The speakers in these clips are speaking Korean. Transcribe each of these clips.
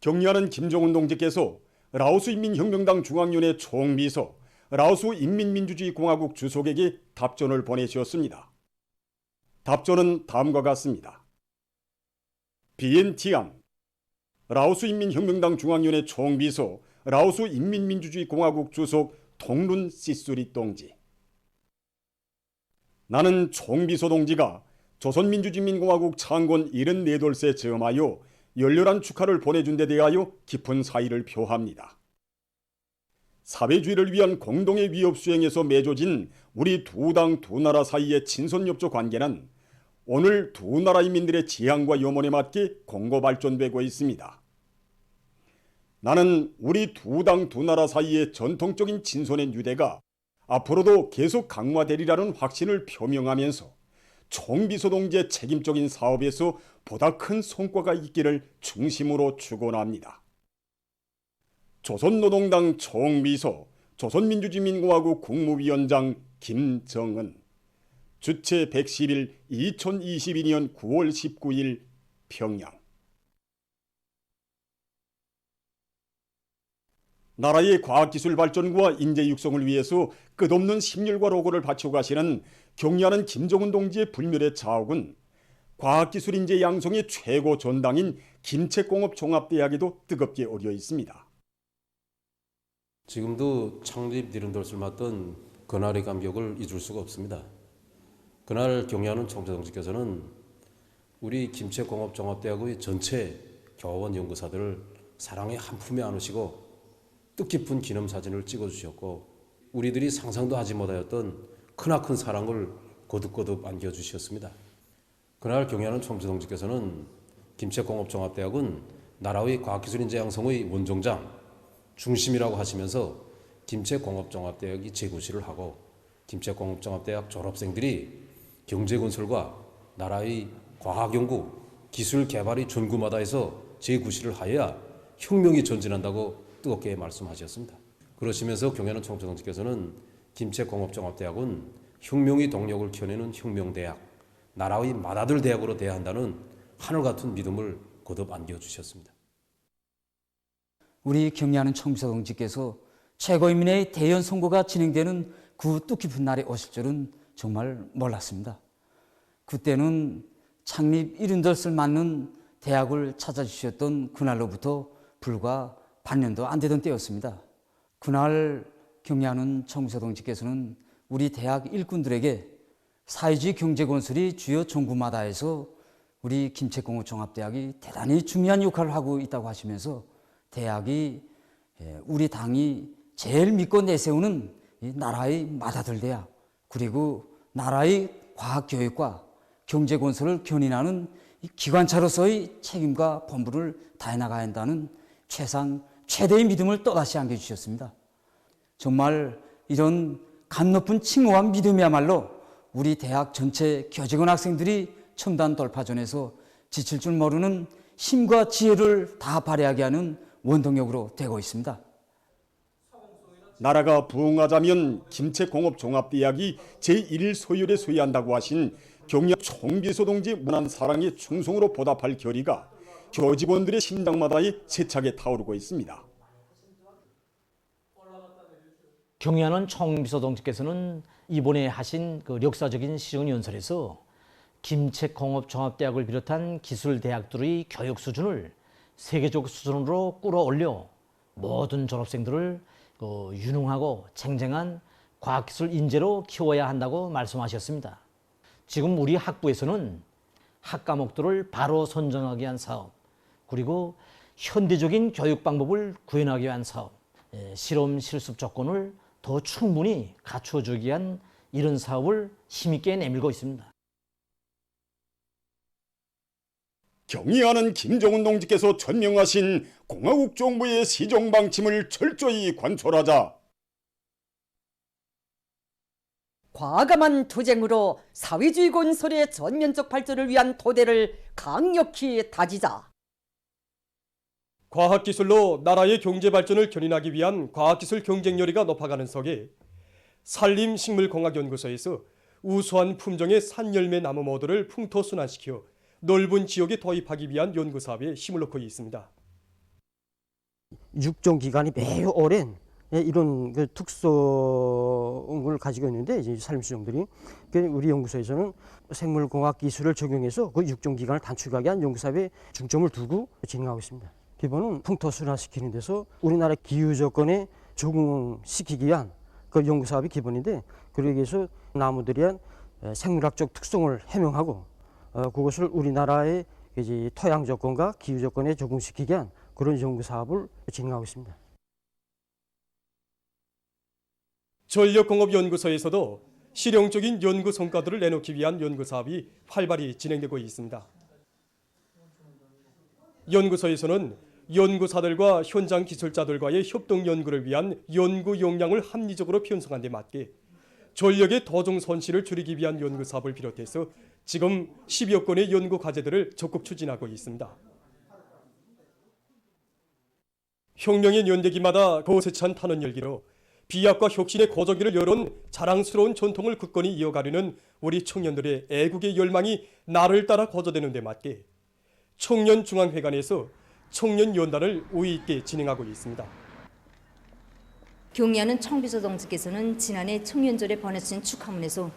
경리하는 김정은 동지께서 라오스 인민혁명당 중앙위원회 총비서, 라오스 인민민주주의공화국 주석에게 답전을 보내주었습니다. 답전은 다음과 같습니다. 비엔티안, 라오스 인민혁명당 중앙위원회 총비서, 라오스 인민민주주의공화국 주석 동룬 시수리 동지. 나는 총비서 동지가 조선민주주의인민공화국 창건 74돌세 즈음하여 열렬한 축하를 보내준 데 대하여 깊은 사의를 표합니다. 사회주의를 위한 공동의 위협 수행에서 맺어진 우리 두 당 두 나라 사이의 친선협조 관계는 오늘 두 나라 인민들의 지향과 염원에 맞게 공고 발전되고 있습니다. 나는 우리 두 당 두 나라 사이의 전통적인 친선의 유대가 앞으로도 계속 강화되리라는 확신을 표명하면서 총비서 동지의 책임적인 사업에서 보다 큰 성과가 있기를 중심으로 축원합니다. 조선노동당 총비서, 조선민주주의인민공화국 국무위원장 김정은. 주체 110일 2022년 9월 19일 평양. 나라의 과학기술 발전과 인재 육성을 위해서 끝없는 심혈과 노고를 바쳐 가시는 경리하는 김정은 동지의 불멸의 자욱은 과학기술 인재 양성의 최고 전당인 김책공업종합대학에도 뜨겁게 어려 있습니다. 지금도 창립 74돌을 맡던 그날의 감격을 잊을 수가 없습니다. 그날 경리하는 총재동지께서는 우리 김책공업종합대학의 전체 교원 연구사들을 사랑의 한 품에 안으시고 뜻깊은 기념사진을 찍어주셨고 우리들이 상상도 하지 못하였던 크나큰 사랑을 거듭거듭 안겨주셨습니다. 그날 경리하는 총재동지께서는 김책공업종합대학은 나라의 과학기술인재 양성의 원종장, 중심이라고 하시면서 김책공업종합대학이 재구시를 하고 김책공업종합대학 졸업생들이 경제건설과 나라의 과학연구, 기술개발의 전구마다에서 재구시를 하여야 혁명이 전진한다고 뜨겁게 말씀하셨습니다. 그러시면서 경리하는 총재동지께서는 김책공업종합대학은 혁명의 동력을 켜내는 혁명대학, 나라의 맏아들 대학으로 돼야 한다는 하늘같은 믿음을 거듭 안겨주셨습니다. 우리 경리하는 총비서 동지께서 최고인민의 대연 선거가 진행되는 그 뜻깊은 날에 오실 줄은 정말 몰랐습니다. 그때는 창립 70돌을 맞는 대학을 찾아주셨던 그날로부터 불과 반년도 안 되던 때였습니다. 그날 경리하는 총비서 동지께서는 우리 대학 일꾼들에게 사회주의 경제건설이 주요 전구마다에서 우리 김책공업종합대학이 대단히 중요한 역할을 하고 있다고 하시면서 대학이 우리 당이 제일 믿고 내세우는 나라의 맏아들 대학, 그리고 나라의 과학교육과 경제건설을 견인하는 기관차로서의 책임과 본분을 다해 나가야 한다는 최대의 믿음을 또다시 안겨주셨습니다. 정말 이런 감 높은 칭호와 믿음이야말로 우리 대학 전체 교직원 학생들이 첨단 돌파전에서 지칠 줄 모르는 힘과 지혜를 다 발휘하게 하는 원동력으로 되고 있습니다. 나라가 부흥하자면 김책공업종합대학이 제1일 소열에 소유한다고 하신 경리하는 총비서 동지 무난 사랑의 충성으로 보답할 결의가 교직원들의 심장마다에 세차게 타오르고 있습니다. 경리하는 총비서 동지께서는 이번에 하신 그 역사적인 시정연설에서 김책공업종합대학을 비롯한 기술대학들의 교육 수준을 세계적 수준으로 끌어올려 모든 졸업생들을 유능하고 쟁쟁한 과학기술 인재로 키워야 한다고 말씀하셨습니다. 지금 우리 학부에서는 학과목들을 바로 선정하기 위한 사업, 그리고 현대적인 교육 방법을 구현하기 위한 사업, 실험 실습 조건을 더 충분히 갖춰주기 위한 이런 사업을 힘있게 내밀고 있습니다. 경의하는 김정은 동지께서 천명하신 공화국 정부의 시정 방침을 철저히 관철하자. 과감한 투쟁으로 사회주의 건설의 전면적 발전을 위한 토대를 강력히 다지자. 과학기술로 나라의 경제 발전을 견인하기 위한 과학기술 경쟁열의가 높아가는 속에 산림식물공학연구소에서 우수한 품종의 산열매 나무 모두를 풍토순환시켜 넓은 지역에 도입하기 위한 연구사업에 힘을 넣고 있습니다. 육종 기간이 매우 오랜 이런 그 특성을 가지고 있는데 이제 산림수종들이 우리 연구소에서는 생물공학 기술을 적용해서 그 육종 기간을 단축하게 한 연구 사업에 중점을 두고 진행하고 있습니다. 기본은 풍토 순화시키는 데서 우리나라 기후 조건에 적응시키기 위한 그 연구 사업이 기본인데 그러기 위해서 나무들이 한 생물학적 특성을 해명하고 그것을 우리나라의 이제 토양 조건과 기후 조건에 적응시키기 위한 그런 연구 사업을 진행하고 있습니다. 전력공업연구소에서도 실용적인 연구 성과들을 내놓기 위한 연구 사업이 활발히 진행되고 있습니다. 연구소에서는 연구사들과 현장 기술자들과의 협동 연구를 위한 연구 역량을 합리적으로 편성한 데 맞게 전력의 도중 손실을 줄이기 위한 연구 사업을 비롯해서 지금 10여 건의 연구 과제들을 적극 추진하고 있습니다. 혁명의 연대기마다 거세찬 탄원 열기로 비약과 혁신의 고정기를 열어온 자랑스러운 전통을 굳건히 이어가려는 우리 청년들의 애국의 열망이 날을 따라 고조되는 데 맞게 청년중앙회관에서 청년연단을 우위 있게 진행하고 있습니다. 경의하는 청비서 동지께서는 지난해 청년절에 보내주신 축하문에서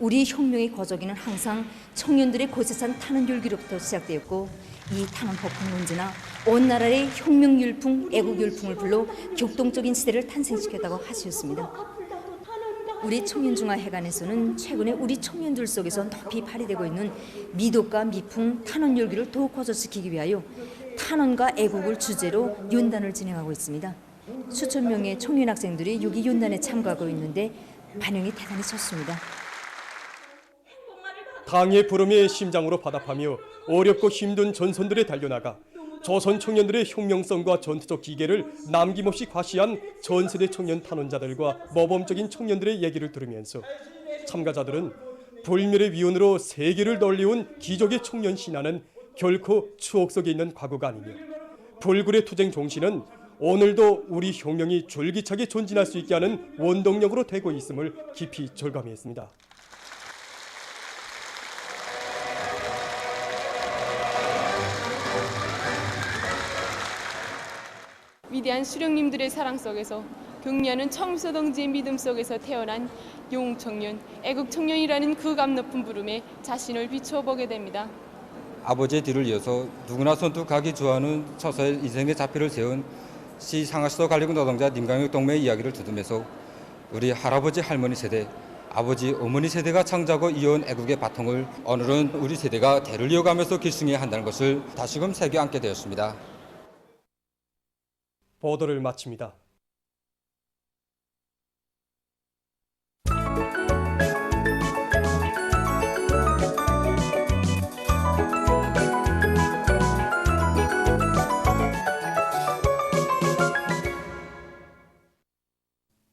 우리 혁명의 거저기는 항상 청년들의 고세찬 탄원 열기로부터 시작되었고 이 탄원 폭풍 문제나 온 나라의 혁명 열풍, 애국 열풍을 불러 격동적인 시대를 탄생시켰다고 하셨습니다. 우리 청년중앙회관에서는 최근에 우리 청년들 속에서 높이 발휘되고 있는 미덕과 미풍, 탄원 열기를 더욱 고조시키기 위하여 탄원과 애국을 주제로 연단을 진행하고 있습니다. 수천 명의 청년 학생들이 여기 연단에 참가하고 있는데 반응이 대단히 좋습니다. 당의 부름에 심장으로 바답하며 어렵고 힘든 전선들에 달려나가 조선 청년들의 혁명성과 전투적 기계를 남김없이 과시한 전세대 청년 탄원자들과 모범적인 청년들의 얘기를 들으면서 참가자들은 불멸의 위원으로 세계를 널리온 기적의 청년 신화는 결코 추억 속에 있는 과거가 아니며 불굴의 투쟁 정신은 오늘도 우리 혁명이 줄기차게 전진할 수 있게 하는 원동력으로 되고 있음을 깊이 절감했습니다. 위대한 수령님들의 사랑 속에서 경리하는 청비서 동지의 믿음 속에서 태어난 용청년, 애국청년이라는 그 감 높은 부름에 자신을 비춰보게 됩니다. 아버지의 뒤를 이어서 누구나 선투하기 좋아하는 처서의 인생의 자필을 세운 시 상하수도 관리군 노동자 님강혁 동무의 이야기를 두드면서 우리 할아버지 할머니 세대, 아버지 어머니 세대가 창조하고 이어온 애국의 바통을 오늘은 우리 세대가 대를 이어가면서 길승해야 한다는 것을 다시금 새겨 안게 되었습니다. 보도를 마칩니다.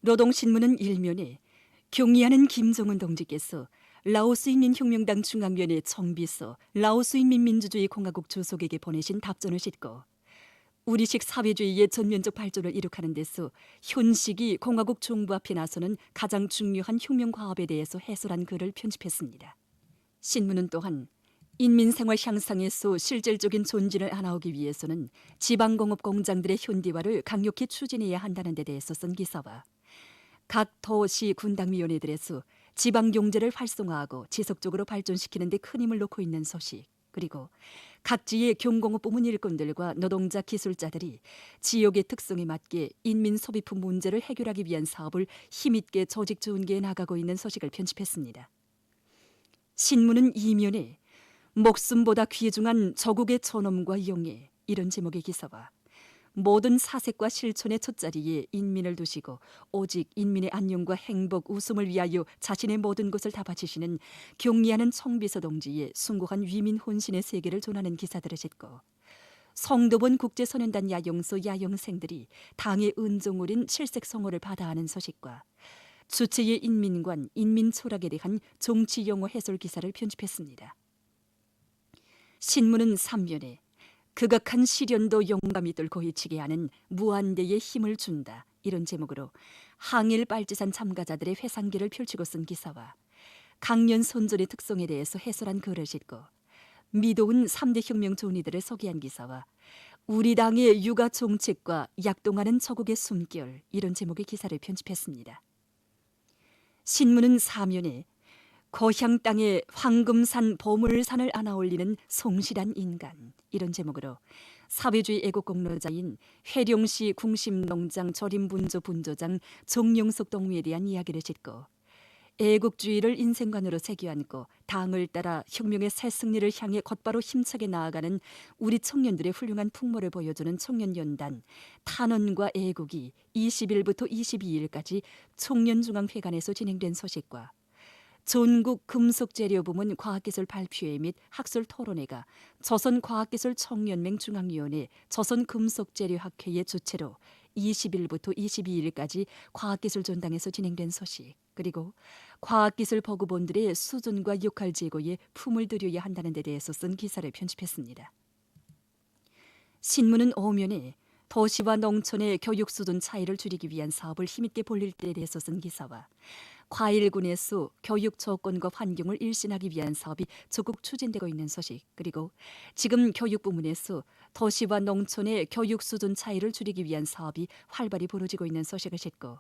노동신문은 일면에 경의하는 김정은 동지께서 라오스인민혁명당 중앙위원회 청비서 라오스인민민주주의 공화국 주석에게 보내신 답전을 싣고 우리식 사회주의의 전면적 발전을 이룩하는 데서 현 시기 공화국 정부 앞에 나서는 가장 중요한 혁명 과업에 대해서 해설한 글을 편집했습니다. 신문은 또한 인민생활 향상에서 실질적인 존진을 안아오기 위해서는 지방공업 공장들의 현대화를 강력히 추진해야 한다는 데 대해서 쓴 기사와 각 도시 군당위원회들에서 지방경제를 활성화하고 지속적으로 발전시키는 데 큰 힘을 놓고 있는 소식, 그리고 각지의 경공업 부문 일꾼들과 노동자 기술자들이 지역의 특성에 맞게 인민 소비품 문제를 해결하기 위한 사업을 힘있게 조직 전개해 나가고 있는 소식을 편집했습니다. 신문은 이면에 목숨보다 귀중한 조국의 존엄과 영예, 이런 제목의 기사와 모든 사색과 실천의 첫자리에 인민을 두시고 오직 인민의 안녕과 행복, 웃음을 위하여 자신의 모든 것을 다 바치시는 경리하는 청비서 동지의 숭고한 위민 혼신의 세계를 전하는 기사들을 싣고 성도본 국제소년단 야영소 야영생들이 당의 은종 어린 칠색 성호를 받아하는 소식과 주체의 인민관, 인민철학에 대한 정치 용어 해설 기사를 편집했습니다. 신문은 3면에 극악한 시련도 용감히 뚫고 헤치게 하는 무한대의 힘을 준다, 이런 제목으로 항일 빨치산 참가자들의 회상기를 펼치고 쓴 기사와 강년 선전의 특성에 대해서 해설한 글을 싣고 미도운 3대 혁명 존이들을 소개한 기사와 우리 당의 육아 정책과 약동하는 처국의 숨결 이런 제목의 기사를 편집했습니다. 신문은 사면에 거향 땅에 황금산 보물산을 안아올리는 성실한 인간 이런 제목으로 사회주의 애국공로자인 회룡시 궁심농장 절임분조 분조장 정용석 동무에 대한 이야기를 싣고 애국주의를 인생관으로 새겨안고 당을 따라 혁명의 새 승리를 향해 곧바로 힘차게 나아가는 우리 청년들의 훌륭한 풍모를 보여주는 청년연단 탄원과 애국이 20일부터 22일까지 청년중앙회관에서 진행된 소식과 전국 금속재료부문 과학기술 발표회 및 학술 토론회가 조선과학기술 청년맹 중앙위원회 조선금속재료학회의 주최로 20일부터 22일까지 과학기술 전당에서 진행된 소식, 그리고 과학기술 보급원들의 수준과 역할 제고에 품을 들여야 한다는 데 대해서 쓴 기사를 편집했습니다. 신문은 오면에 도시와 농촌의 교육 수준 차이를 줄이기 위한 사업을 힘있게 벌릴 때에 대해서 쓴 기사와 과일군에서 교육 조건과 환경을 일신하기 위한 사업이 적극 추진되고 있는 소식, 그리고 지금 교육 부문에서 도시와 농촌의 교육 수준 차이를 줄이기 위한 사업이 활발히 벌어지고 있는 소식을 싣고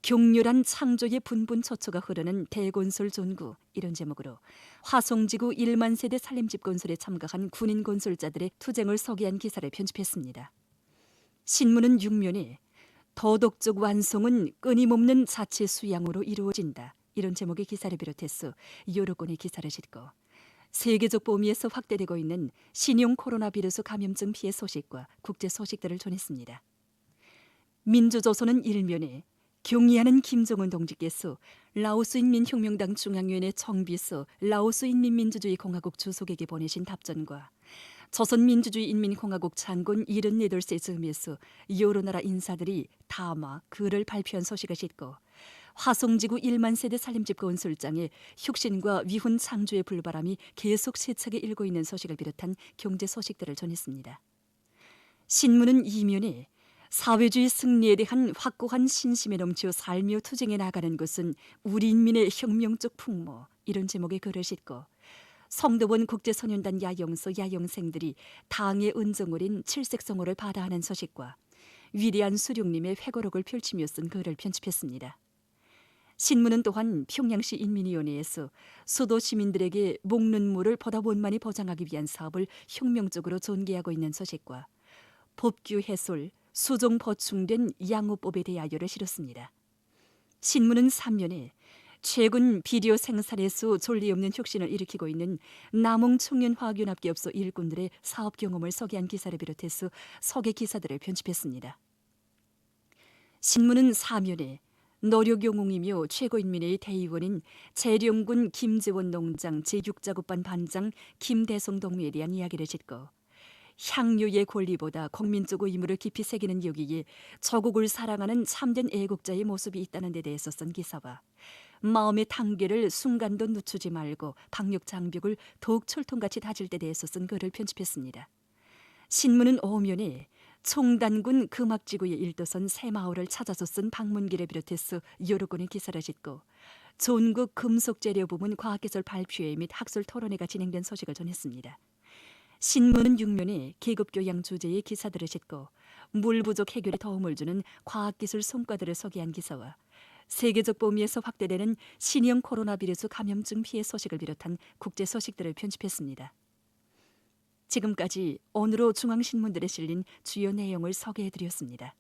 격렬한 창조의 분분처초가 흐르는 대건설 전구 이런 제목으로 화성지구 1만 세대 살림집 건설에 참가한 군인 건설자들의 투쟁을 소개한 기사를 편집했습니다. 신문은 6면에 도덕적 완성은 끊임없는 자체 수양으로 이루어진다 이런 제목의 기사를 비롯해서 여러 건의 기사를 싣고 세계적 범위에서 확대되고 있는 신형 코로나 비루스 감염증 피해 소식과 국제 소식들을 전했습니다. 민주조선은 1면에 경의하는 김정은 동지께서 라오스인민혁명당 중앙위원회 청비서 라오스인민민주주의공화국 주석에게 보내신 답전과 조선민주주의인민공화국 장군 78세 즈음에서 여러 나라 인사들이 담화, 글을 발표한 소식을 싣고 화성지구 1만 세대 살림집 건설장의 혁신과 위훈 창조의 불바람이 계속 세차게 일고 있는 소식을 비롯한 경제 소식들을 전했습니다. 신문은 2면에 사회주의 승리에 대한 확고한 신심에 넘쳐 살며 투쟁해 나가는 것은 우리 인민의 혁명적 풍모 이런 제목의 글을 싣고 성도원 국제소년단 야영소 야영생들이 당의 은정 어린 칠색성호를 받아하는 소식과 위대한 수령님의 회고록을 펼치며 쓴 글을 편집했습니다. 신문은 또한 평양시 인민위원회에서 수도 시민들에게 먹는 물을 보다 원만히 보장하기 위한 사업을 혁명적으로 전개하고 있는 소식과 법규 해솔, 수정 보충된 양호법에 대하여를 실었습니다. 신문은 3면에 최근 비료 생산에서 전례 없는 혁신을 일으키고 있는 남홍청년화학연합기업소 일꾼들의 사업 경험을 소개한 기사를 비롯해서 소개 기사들을 편집했습니다. 신문은 4면에 노력영웅이며 최고인민회의 대의원인 재령군 김재원 농장 제6작업반 반장 김대성 동무에 대한 이야기를 싣고 향유의 권리보다 국민적 의무를 깊이 새기는 여기에 조국을 사랑하는 참된 애국자의 모습이 있다는 데 대해서 쓴 기사와 마음의 단계를 순간도 늦추지 말고 방역 장벽을 더욱 철통같이 다질 때 대해서 쓴 글을 편집했습니다. 신문은 5면에 총단군 금악지구에 일도선 새마을을 찾아서 쓴 방문기를 비롯해서 여러 건의 기사를 싣고 전국 금속재료부문 과학기술 발표회 및 학술 토론회가 진행된 소식을 전했습니다. 신문은 6면에 계급교양 주제의 기사들을 싣고 물 부족 해결에 도움을 주는 과학기술 성과들을 소개한 기사와 세계적 범위에서 확대되는 신형 코로나 비루스 감염증 피해 소식을 비롯한 국제 소식들을 편집했습니다. 지금까지 오늘로 중앙신문들에 실린 주요 내용을 소개해드렸습니다.